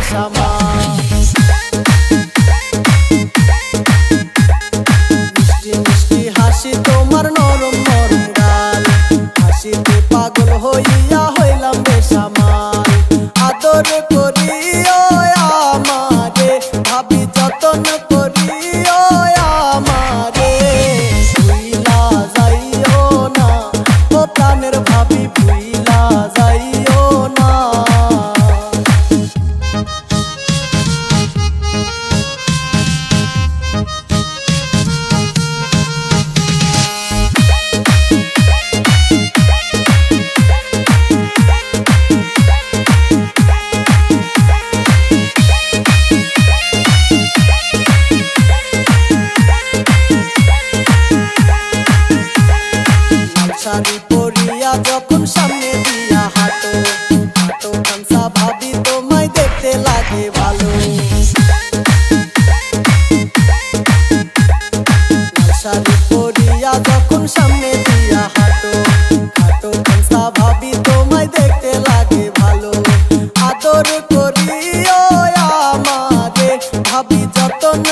বেসামাল। মিষ্টি মিষ্টি হাসি তোমার নরম নরম গাল, হাসিতে পাগল হইয়া হইলাম বেসামাল। আদর করিও আমারে, ভাবি যতন করিও আমারে, ভুইলা যাইও না ও প্রাণের ভাবি, ভুইলা যাইও না। শাড়ি পরিয়া যখন সামনে দিয়া হাঁটো, হাঁটো খামসা ভাবি তোমায় দেখতে লাগে ভালো। শাড়ি পরিয়া যখন সামনে দিয়া হাঁটো, হাঁটো খামসা ভাবি তোমায় দেখতে লাগে ভালো। আদর করিও আমারে, ভাবি যতন